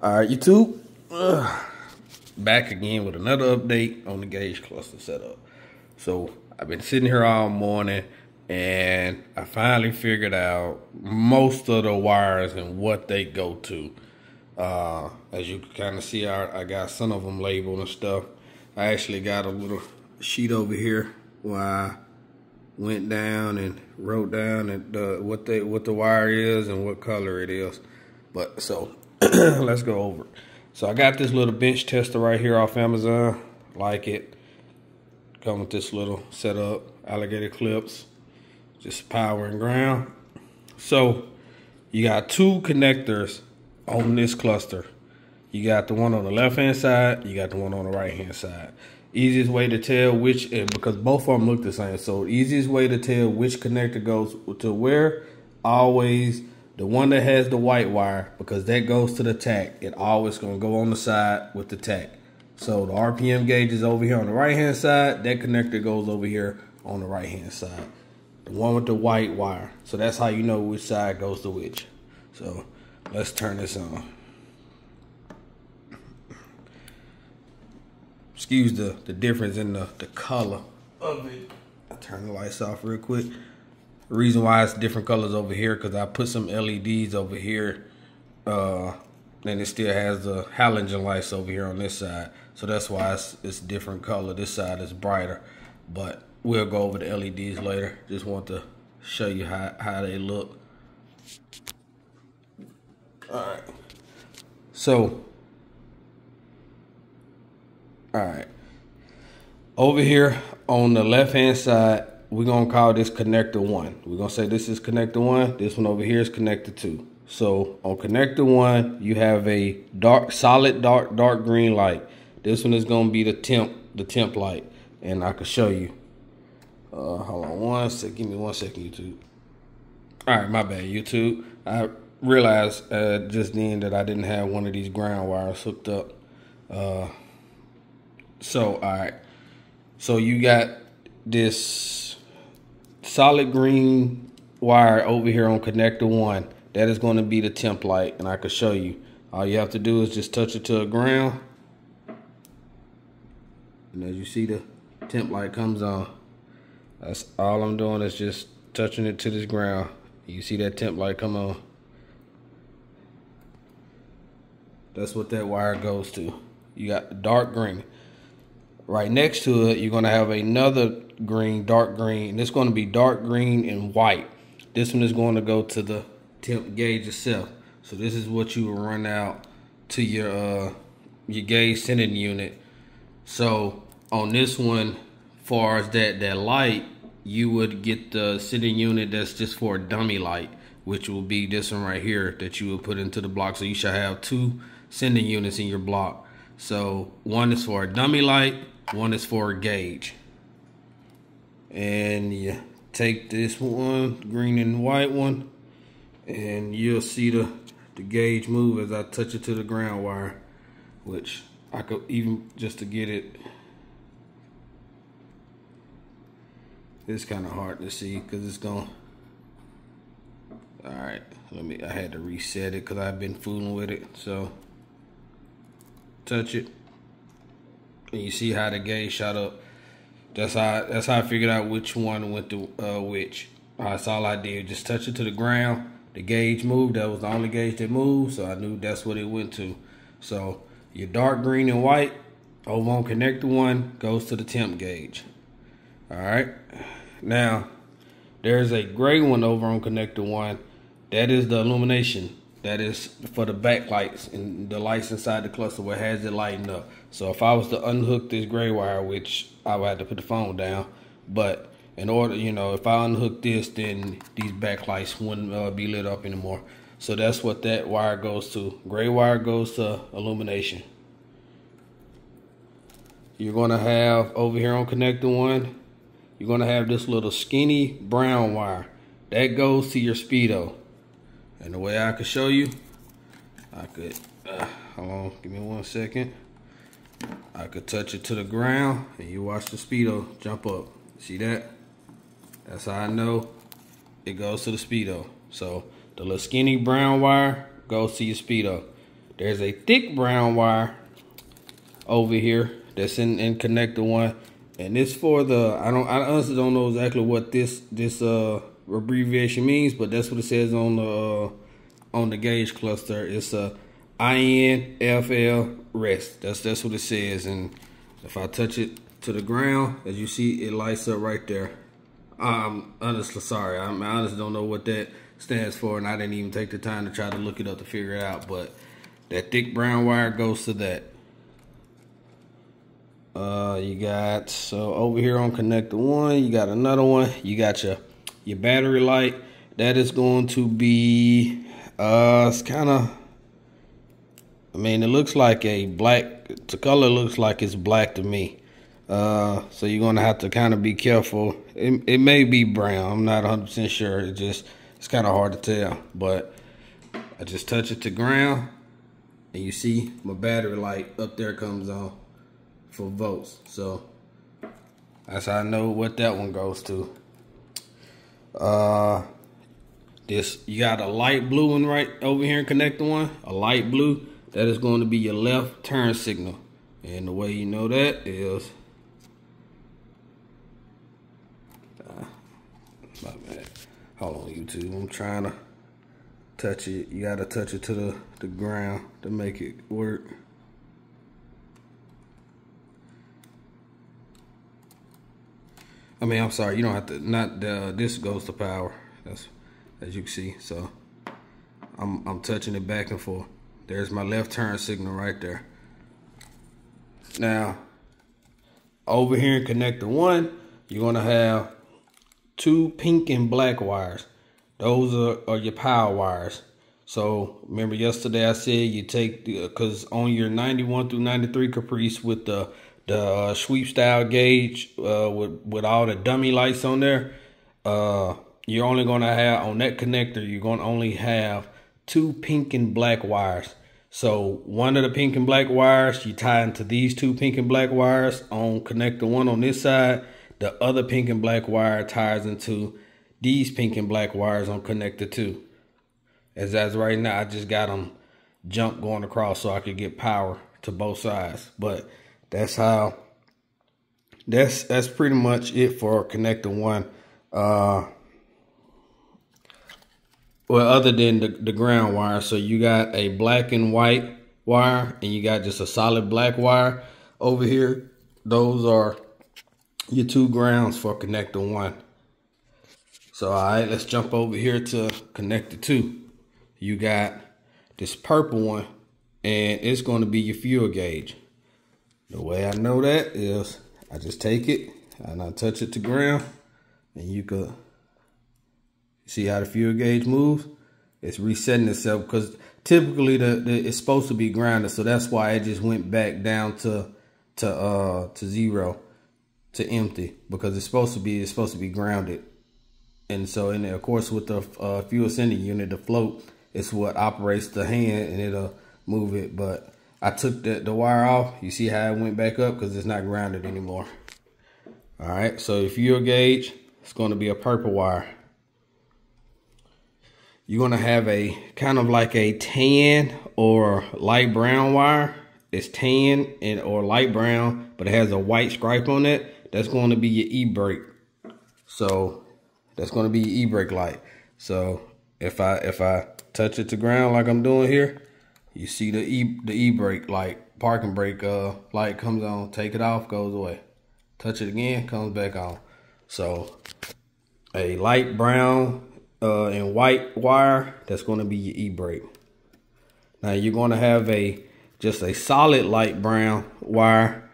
All right, YouTube, back again with another update on the gauge cluster setup. So I've been sitting here all morning and I finally figured out most of the wires and what they go to. As you can kind of see, I got some of them labeled and stuff. I actually got a little sheet over here where I went down and wrote down what the wire is and what color it is. But so let's go over it. So I got this little bench tester right here off Amazon. Like it. Come with this little setup, alligator clips, just power and ground. So you got two connectors on this cluster. You got the one on the left hand side, you got the one on the right hand side. Easiest way to tell which, because both of them look the same, so the easiest way to tell which connector goes to where, always the one that has the white wire, because that goes to the tack. It always gonna go on the side with the tack. So the RPM gauge is over here on the right hand side, that connector goes over here on the right hand side. The one with the white wire. So that's how you know which side goes to which. So let's turn this on. Excuse the difference in the color of it. I'll turn the lights off real quick. The reason why it's different colors over here, because I put some LEDs over here. And it still has the halogen lights over here on this side. So that's why it's different color. This side is brighter. But we'll go over the LEDs later. Just want to show you how they look. Alright. So alright. Over here on the left hand side, we're gonna call this connector 1. We're gonna say this is connector 1. This one over here is connector 2. So on connector 1, you have a solid dark green light. This one is gonna be the temp light, and I can show you. Hold on one second. Give me 1 second, YouTube. All right, my bad, YouTube. I realized just then that I didn't have one of these ground wires hooked up. So all right. So you got this solid green wire over here on connector 1. That is going to be the temp light, and I can show you. All you have to do is just touch it to the ground. And as you see, the temp light comes on. That's all I'm doing, is just touching it to this ground. You see that temp light come on. That's what that wire goes to. You got dark green. Right next to it, you're going to have another green, dark green. And it's going to be dark green and white. This one is going to go to the temp gauge itself. So this is what you will run out to your gauge sending unit. So on this one, far as that light, you would get the sending unit that's just for a dummy light, which will be this one right here that you will put into the block. So you should have two sending units in your block. So one is for a dummy light, one is for a gauge. And you take this one, green and white one, and you'll see the gauge move as I touch it to the ground wire, which I could even, just to get it, it's kind of hard to see because it's going. All right, I had to reset it because I've been fooling with it. So touch it, and you see how the gauge shot up. That's how I figured out which one went to which. That's all I did. Just touch it to the ground. The gauge moved. That was the only gauge that moved, so I knew that's what it went to. So your dark green and white over on connector 1 goes to the temp gauge. All right. Now there's a gray one over on connector 1. That is the illumination. That is for the backlights and the lights inside the cluster where it has it lighting up. So if I was to unhook this gray wire, which I would have to put the phone down, but in order, if I unhook this, then these backlights wouldn't be lit up anymore. So that's what that wire goes to. Gray wire goes to illumination. You're gonna have over here on connector 1, you're gonna have this little skinny brown wire. That goes to your speedo. And the way I could show you, I could, hold on, give me 1 second. I could touch it to the ground and you watch the speedo jump up. See that? That's how I know it goes to the speedo. So the little skinny brown wire goes to your speedo. there's a thick brown wire over here that's in connector 1, and it's for the I honestly don't know exactly what this abbreviation means, but that's what it says on the gauge cluster. It's a INFL rest. That's what it says. And if I touch it to the ground, as you see, it lights up right there. I'm honestly sorry. I honestly don't know what that stands for, and I didn't even take the time to try to look it up to figure it out. But that thick brown wire goes to that. You got, so over here on connector 1, you got another one. You got your battery light. That is going to be it's kind of, I mean, it looks like a black, the color looks like it's black to me. So you're going to have to kind of be careful. It may be brown. I'm not 100% sure. It's kind of hard to tell. But I just touch it to ground, and you see my battery light up there comes on for volts. So that's how I know what that one goes to. You got a light blue one right over here in connector 1. A light blue. That is going to be your left turn signal. And the way you know that is, my bad. Hold on, YouTube. I'm trying to touch it. You got to touch it to the ground to make it work. I mean, I'm sorry. You don't have to. Not this goes to power. That's, as you can see. So I'm touching it back and forth. There's my left turn signal right there. Now, over here in connector 1, you're gonna have 2 pink and black wires. Those are your power wires. So remember yesterday I said you take because on your 91 through 93 Caprice with the sweep style gauge with all the dummy lights on there, you're only gonna have on that connector, you're gonna only have 2 pink and black wires. So one of the pink and black wires you tie into these 2 pink and black wires on connector 1 on this side. The other pink and black wire ties into these pink and black wires on connector 2. As right now, I just got them jump going across so I could get power to both sides. But that's how. That's pretty much it for connector 1. Well, other than the ground wire. So you got a black and white wire, and you got just a solid black wire over here. Those are your 2 grounds for connector 1. So all right, let's jump over here to connector 2. You got this purple one, and it's going to be your fuel gauge. The way I know that is I just take it and I touch it to ground, and you could see how the fuel gauge moves. It's resetting itself because typically it's supposed to be grounded, so that's why it just went back down to 0, to empty, because it's supposed to be grounded. And so, and of course, with the fuel sending unit, the float is what operates the hand, and it'll move it. But I took the wire off. You see how it went back up because it's not grounded anymore. All right, so your fuel gauge, it's going to be a purple wire. You're going to have a kind of like a tan or light brown wire. It's tan or light brown, but it has a white stripe on it. That's going to be your e-brake. So that's going to be your e-brake light. So if I touch it to ground like I'm doing here, you see the e-brake light, parking brake light comes on. Take it off, goes away. Touch it again, comes back on. So a light brown and white wire, that's going to be your e-brake. Now you're going to have just a solid light brown wire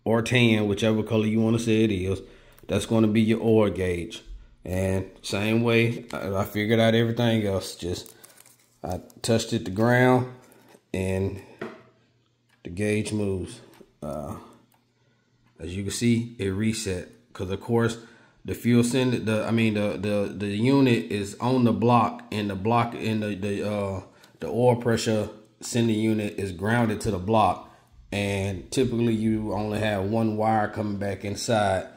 or tan, whichever color you want to say it is. That's going to be your oil gauge. And same way I figured out everything else. Just I touched it to ground and the gauge moves. As you can see, it reset because of course the fuel send the unit is on the block, and the oil pressure sending unit is grounded to the block, and typically you only have 1 wire coming back inside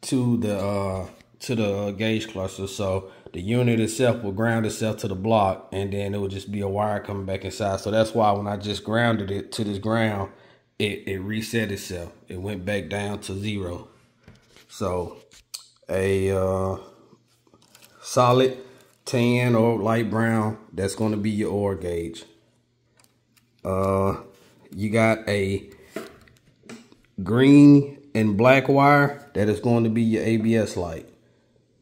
to the gauge cluster. So the unit itself will ground itself to the block, and then it will just be a wire coming back inside. So that's why when I just grounded it to this ground, it reset itself. It went back down to 0. So a solid tan or light brown, that's going to be your OR gauge. You got a green and black wire, that is going to be your ABS light.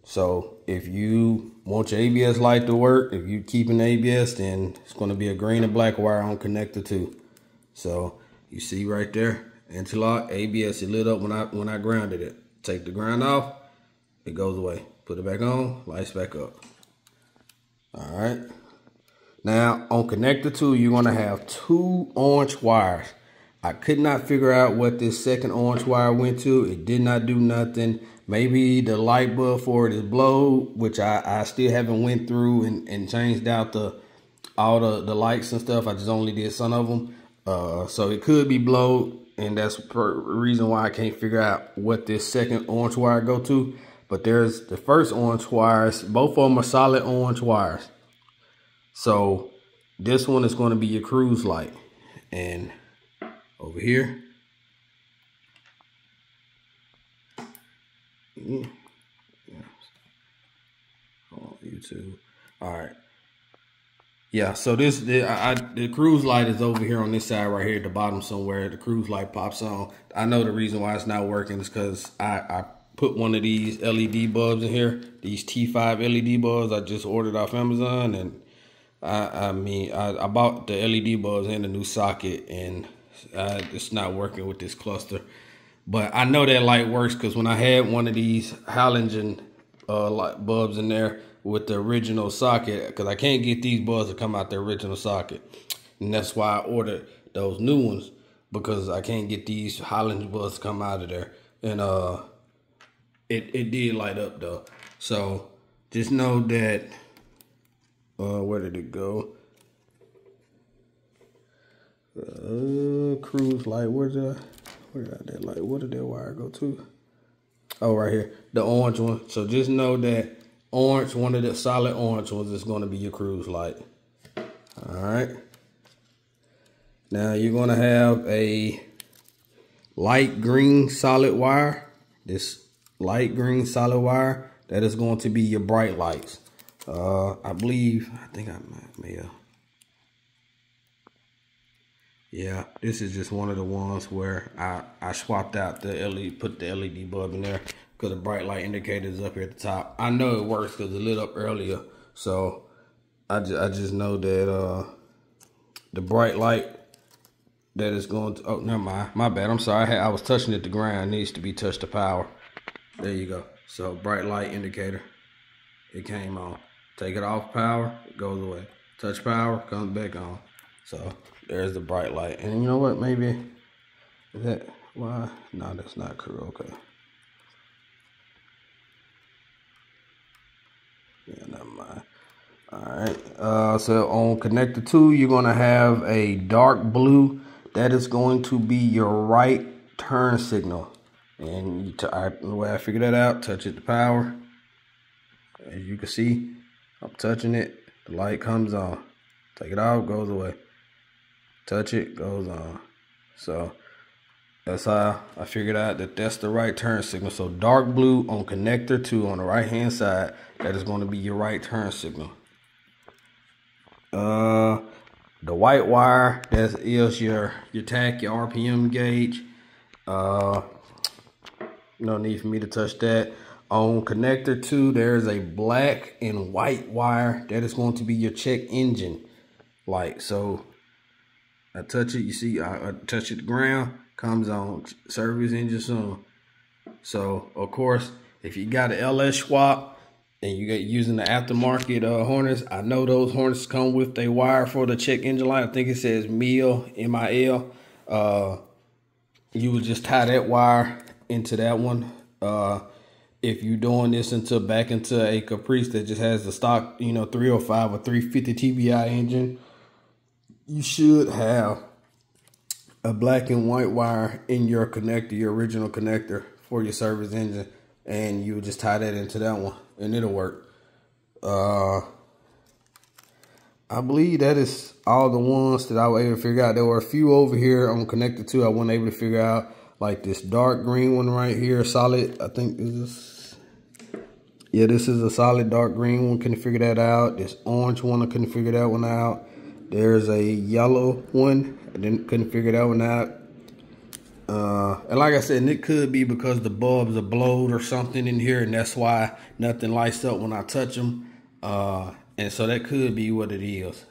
So if you want your ABS light to work, if you keep an ABS, then it's going to be a green and black wire on connector 2. So you see right there, interlock, ABS, it lit up when I grounded it. Take the ground off, it goes away. Put it back on, lights back up. All right. Now on connector 2, you're going to have 2 orange wires. I could not figure out what this second orange wire went to. It did not do nothing. Maybe the light bulb for it is blowed, which I still haven't went through and changed out all the lights and stuff. I just only did some of them. So it could be blowed, and that's the reason why I can't figure out what this second orange wire go to. But there's the first orange wires. Both of them are solid orange wires. So this one is going to be your cruise light. And over here, yeah. Hold on, YouTube. All right. Yeah, so the cruise light is over here on this side right here at the bottom somewhere. The cruise light pops on. I know the reason why it's not working is because I put one of these LED bulbs in here. These T5 LED bulbs I just ordered off Amazon, and I bought the LED bulbs in the new socket, and it's not working with this cluster. But I know that light works because when I had one of these halogen light bulbs in there with the original socket, because I can't get these bulbs to come out the original socket, and that's why I ordered those new ones, because I can't get these halogen bulbs to come out of there. And it did light up though. So just know that where did it go? Cruise light. Where did that light? Where did that wire go to? Oh, right here, the orange one. So just know that orange, one of the solid orange ones, is going to be your cruise light. All right. Now you're going to have a light green solid wire. This light green solid wire, that is going to be your bright lights. I think I may have. Yeah, this is just one of the ones where I swapped out the LED, put the LED bulb in there because the bright light indicator is up here at the top. I know it works because it lit up earlier. So I just know that the bright light that is going to, oh, never mind, my bad, I'm sorry. I was touching it, the ground, it needs to be touched to power. There you go. So bright light indicator, it came on. Take it off power, it goes away. Touch power, comes back on. So there's the bright light. And you know what, maybe, is that, why? No, that's not true, okay. Yeah, never mind. All right, so on connector 2, you're gonna have a dark blue. That is going to be your right turn signal. And the way I figured that out, touch it to power. As you can see, I'm touching it, the light comes on. Take it off, goes away. Touch it, goes on. So that's how I figured out that that's the right turn signal. So dark blue on connector 2 on the right hand side, that is going to be your right turn signal. The white wire, that is your tach, your RPM gauge. No need for me to touch that. On connector 2, there's a black and white wire that is going to be your check engine light. So I touch it, you see, I touch it, the ground comes on, service engine soon. So of course, if you got an LS swap and you got using the aftermarket Hornets, I know those Hornets come with a wire for the check engine light. I think it says MIL, M-I-L. You would just tie that wire into that one. If you're doing this back into a Caprice that just has the stock, 305 or 350 TBI engine, you should have a black and white wire in your connector, your original connector for your service engine, and you would just tie that into that one, and it'll work. I believe that is all the ones that I was able to figure out. There were a few over here I'm connected to I wasn't able to figure out. Like this dark green one right here, solid. I think this is, yeah, this is a solid dark green one. Couldn't figure that out. This orange one, I couldn't figure that one out. There's a yellow one. I couldn't figure that one out. And like I said, it could be because the bulbs are blowed or something in here, and that's why nothing lights up when I touch them. And so that could be what it is.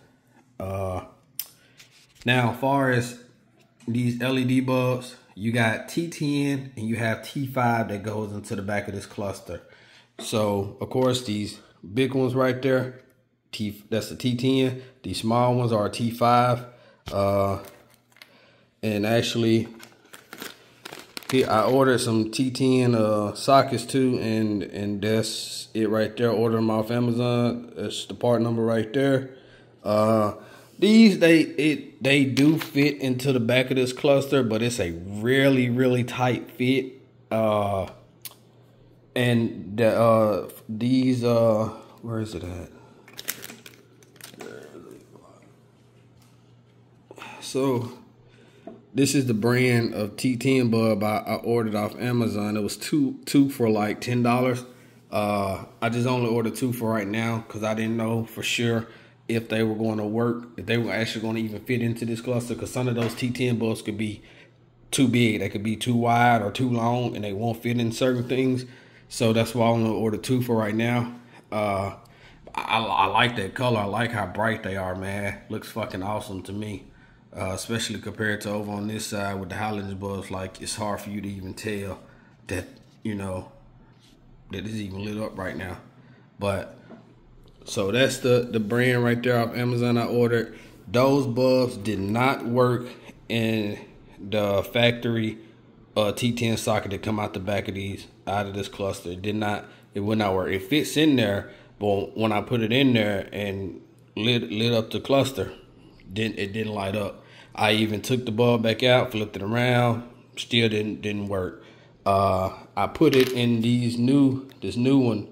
Now, as far as these LED bulbs, you got T10 and you have T5 that goes into the back of this cluster. So, of course, these big ones right there, that's a T10. These small ones are a T5. And actually, here I ordered some T10 sockets too, and that's it right there. Ordered them off Amazon. That's the part number right there. These they do fit into the back of this cluster, but it's a really tight fit. And these where is it at? So this is the brand of T10 bulb I ordered off Amazon. It was two for like $10. I just only ordered 2 for right now because I didn't know for sure if they were going to work, if they were actually going to even fit into this cluster, because some of those T10 bulbs could be too big. They could be too wide or too long and they won't fit in certain things. So that's why I only ordered 2 for right now. I like that color. I like how bright they are, man. Looks fucking awesome to me. Especially compared to over on this side with the halogen bulbs. Like, it's hard for you to even tell that, you know, that it's even lit up right now. But so that's the brand right there off Amazon I ordered. Those bulbs did not work in the factory T10 socket that come out the back of these, out of this cluster. It would not work. It fits in there, but when I put it in there and lit up the cluster, it didn't light up. I even took the bulb back out, flipped it around, still didn't work. I put it in this new one,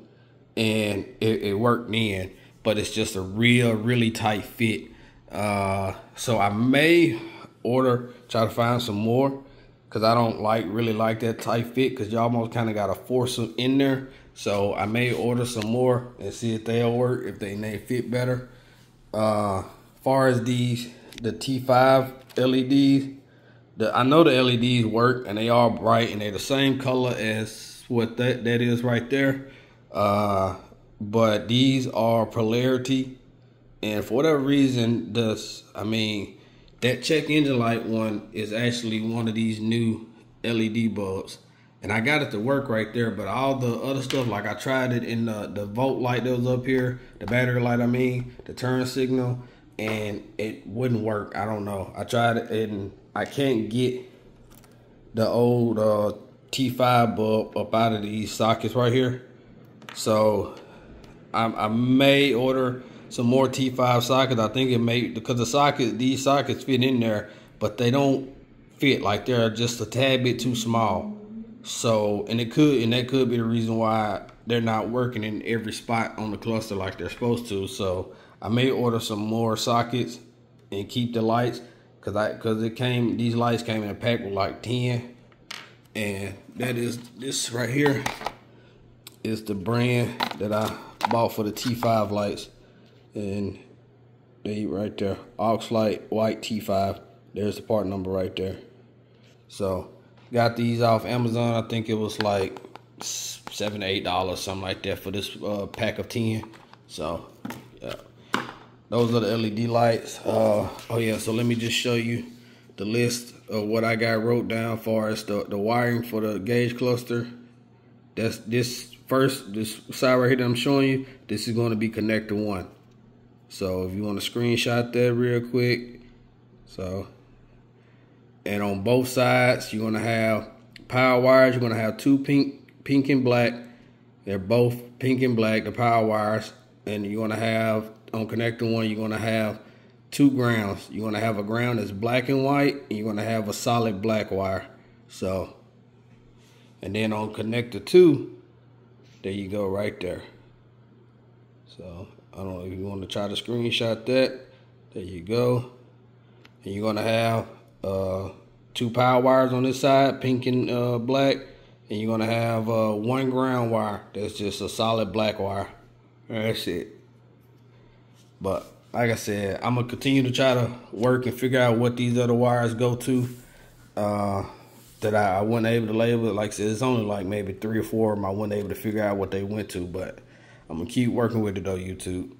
and it worked then, but it's just a really tight fit. So I may try to find some more, because I don't really like that tight fit, because you almost kind of got to force them in there. So I may order some more and see if they'll work, if they may fit better. Far as the T5 LEDs, I know the LEDs work and they are bright and they're the same color as what that is right there. But these are polarity, and for whatever reason, that check engine light one is actually one of these new LED bulbs. And I got it to work right there, but all the other stuff, like I tried it in the volt light that was up here, the battery light, the turn signal, and it wouldn't work. I don't know. I tried it and I can't get the old T5 bulb up out of these sockets right here. So I may order some more T5 sockets. I think it may, because these sockets fit in there, but they don't fit, like they're just a tad bit too small. So, and that could be the reason why they're not working in every spot on the cluster like they're supposed to. So I may order some more sockets and keep the lights, because these lights came in a pack with like 10, and this right here is the brand that I bought for the T5 lights, and they right there, aux light white T5. There's the part number right there. So got these off Amazon. I think it was like $7 to $8, something like that, for this pack of 10. So yeah, those are the LED lights. Oh yeah, so let me just show you the list of what I got wrote down as far as the wiring for the gauge cluster. That's this side right here that I'm showing you. This is going to be connector 1. So if you want to screenshot that real quick. So, and on both sides, you're going to have power wires. You're going to have 2 pink and black. They're both pink and black, the power wires. And you're going to have, on connector 1, you're going to have 2 grounds. You're going to have a ground that's black and white, and you're going to have a solid black wire. So, and then on connector 2, there you go right there. So I don't know if you want to try to screenshot that. There you go. And you're gonna have 2 power wires on this side, pink and black, and you're gonna have 1 ground wire. That's just a solid black wire. That's it. But like I said, I'm gonna continue to try to work and figure out what these other wires go to. That I wasn't able to label. Like I said, it's only like maybe 3 or 4 of them I wasn't able to figure out what they went to. But I'm gonna keep working with it though, YouTube.